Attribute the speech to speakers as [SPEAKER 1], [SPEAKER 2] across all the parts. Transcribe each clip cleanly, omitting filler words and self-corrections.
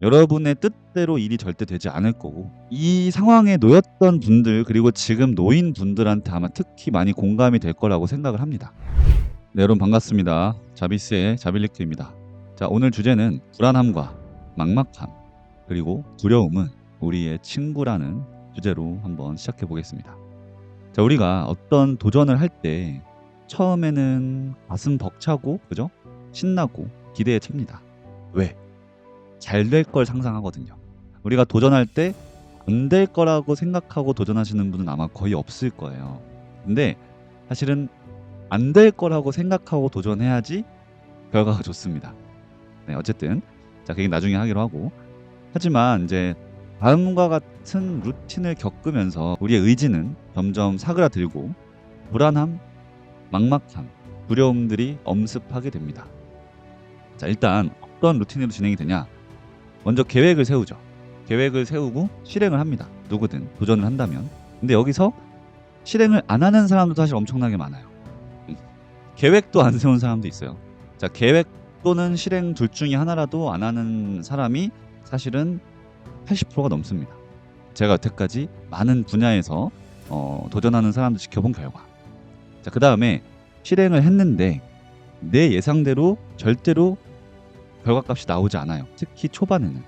[SPEAKER 1] 여러분의 뜻대로 일이 절대 되지 않을 거고, 이 상황에 놓였던 분들 그리고 지금 놓인 분들한테 아마 특히 많이 공감이 될 거라고 생각을 합니다. 네, 여러분 반갑습니다. 자비스의 자빌리크입니다. 자, 오늘 주제는 불안함과 막막함 그리고 두려움은 우리의 친구라는 주제로 한번 시작해 보겠습니다. 자, 우리가 어떤 도전을 할 때 처음에는 가슴 벅차고, 그죠? 신나고 기대에 찹니다. 왜? 잘 될 걸 상상하거든요. 우리가 도전할 때 안 될 거라고 생각하고 도전하시는 분은 아마 거의 없을 거예요. 근데 사실은 안 될 거라고 생각하고 도전해야지 결과가 좋습니다. 네, 어쨌든 자, 그 얘기 나중에 하기로 하고, 하지만 이제 다음과 같은 루틴을 겪으면서 우리의 의지는 점점 사그라들고 불안함, 막막함, 두려움들이 엄습하게 됩니다. 자, 일단 어떤 루틴으로 진행이 되냐? 먼저 계획을 세우죠. 계획을 세우고 실행을 합니다. 누구든 도전을 한다면. 근데 여기서 실행을 안 하는 사람도 사실 엄청나게 많아요. 계획도 안 세운 사람도 있어요. 자, 계획 또는 실행 둘 중에 하나라도 안 하는 사람이 사실은 80%가 넘습니다. 제가 여태까지 많은 분야에서 도전하는 사람들 지켜본 결과. 자, 그 다음에 실행을 했는데 내 예상대로 절대로 결과값이 나오지 않아요. 특히 초반에는.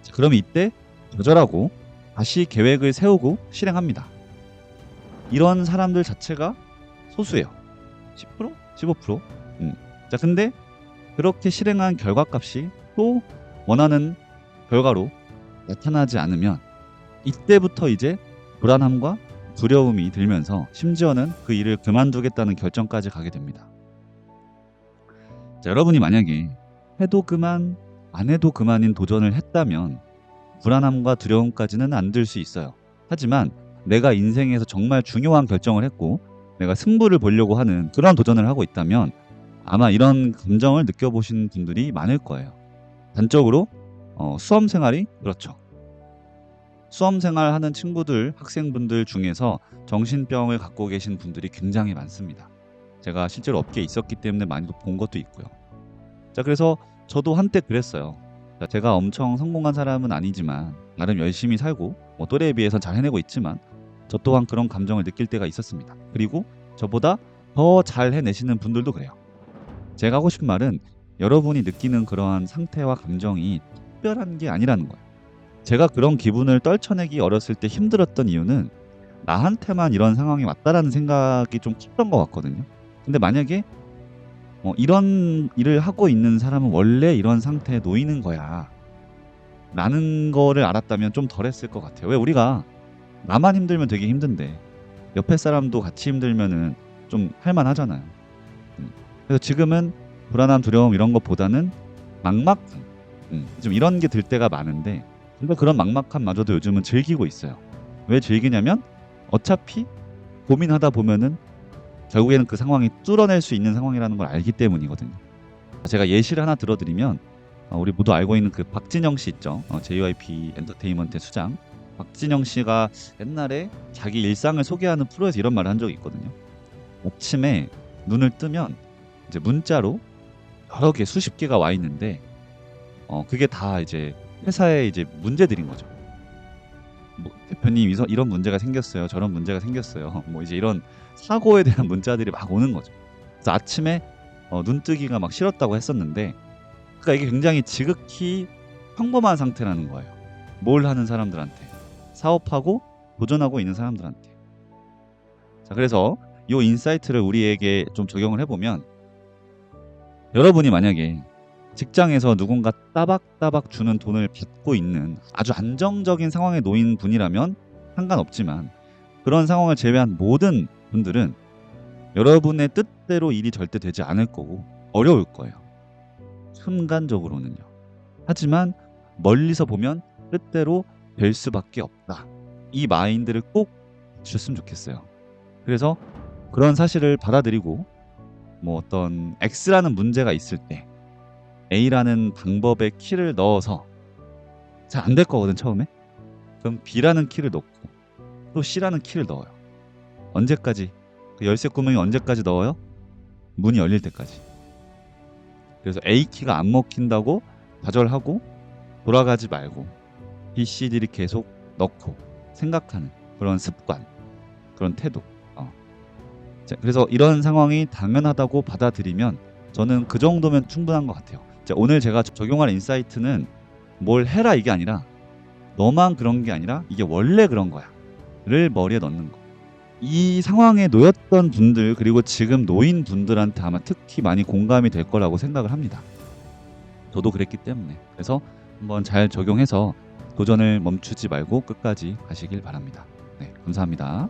[SPEAKER 1] 자, 그럼 이때 좌절하고 다시 계획을 세우고 실행합니다. 이런 사람들 자체가 소수예요. 10%? 15%? 자, 근데 그렇게 실행한 결과값이 또 원하는 결과로 나타나지 않으면 이때부터 이제 불안함과 두려움이 들면서 심지어는 그 일을 그만두겠다는 결정까지 가게 됩니다. 자, 여러분이 만약에 해도 그만, 안 해도 그만인 도전을 했다면 불안함과 두려움까지는 안 들 수 있어요. 하지만 내가 인생에서 정말 중요한 결정을 했고 내가 승부를 보려고 하는 그런 도전을 하고 있다면 아마 이런 감정을 느껴보신 분들이 많을 거예요. 단적으로 수험 생활이 그렇죠. 수험 생활하는 친구들, 학생분들 중에서 정신병을 갖고 계신 분들이 굉장히 많습니다. 제가 실제로 업계에 있었기 때문에 많이 본 것도 있고요. 자, 그래서 저도 한때 그랬어요. 자, 제가 엄청 성공한 사람은 아니지만 나름 열심히 살고 또래에 비해서 잘 해내고 있지만 저 또한 그런 감정을 느낄 때가 있었습니다. 그리고 저보다 더 잘 해내시는 분들도 그래요. 제가 하고 싶은 말은 여러분이 느끼는 그러한 상태와 감정이 특별한 게 아니라는 거예요. 제가 그런 기분을 떨쳐내기 어렸을 때 힘들었던 이유는 나한테만 이런 상황이 왔다라는 생각이 좀 컸던 것 같거든요. 근데 만약에 이런 일을 하고 있는 사람은 원래 이런 상태에 놓이는 거야 라는 거를 알았다면 좀 덜했을 것 같아요. 왜 우리가 나만 힘들면 되게 힘든데 옆에 사람도 같이 힘들면은 좀 할만하잖아요. 그래서 지금은 불안함, 두려움 이런 것보다는 막막함, 좀 이런 게 들 때가 많은데, 근데 그런 막막함마저도 요즘은 즐기고 있어요. 왜 즐기냐면 어차피 고민하다 보면은 결국에는 그 상황이 뚫어낼 수 있는 상황이라는 걸 알기 때문이거든요. 제가 예시를 하나 들어드리면 우리 모두 알고 있는 그 박진영 씨 있죠. JYP 엔터테인먼트의 수장. 박진영 씨가 옛날에 자기 일상을 소개하는 프로에서 이런 말을 한 적이 있거든요. 아침에 눈을 뜨면 이제 문자로 여러 개, 수십 개가 와 있는데 그게 다 이제 회사의 이제 문제들인 거죠. 뭐 대표님 이런 문제가 생겼어요. 저런 문제가 생겼어요. 뭐 이제 이런 사고에 대한 문자들이 막 오는 거죠. 그래서 아침에 눈뜨기가 막 싫었다고 했었는데, 그러니까 이게 굉장히 지극히 평범한 상태라는 거예요. 뭘 하는 사람들한테, 사업하고 도전하고 있는 사람들한테. 자, 그래서 이 인사이트를 우리에게 좀 적용을 해보면, 여러분이 만약에 직장에서 누군가 따박따박 주는 돈을 받고 있는 아주 안정적인 상황에 놓인 분이라면 상관없지만, 그런 상황을 제외한 모든 분들은 여러분의 뜻대로 일이 절대 되지 않을 거고 어려울 거예요. 순간적으로는요. 하지만 멀리서 보면 뜻대로 될 수밖에 없다. 이 마인드를 꼭 주셨으면 좋겠어요. 그래서 그런 사실을 받아들이고 어떤 X라는 문제가 있을 때 A라는 방법의 키를 넣어서 잘 안 될 거거든 처음에. 그럼 B라는 키를 넣고 또 C라는 키를 넣어요. 언제까지? 그 열쇠 구멍이 언제까지 넣어요? 문이 열릴 때까지. 그래서 A 키가 안 먹힌다고 좌절하고 돌아가지 말고 BCD를 계속 넣고 생각하는 그런 습관, 그런 태도. 자, 그래서 이런 상황이 당연하다고 받아들이면 저는 그 정도면 충분한 것 같아요. 자, 오늘 제가 적용할 인사이트는 뭘 해라 이게 아니라 너만 그런 게 아니라 이게 원래 그런 거야 를 머리에 넣는 거. 이 상황에 놓였던 분들 그리고 지금 놓인 분들한테 아마 특히 많이 공감이 될 거라고 생각을 합니다. 저도 그랬기 때문에. 그래서 한번 잘 적용해서 도전을 멈추지 말고 끝까지 가시길 바랍니다. 네, 감사합니다.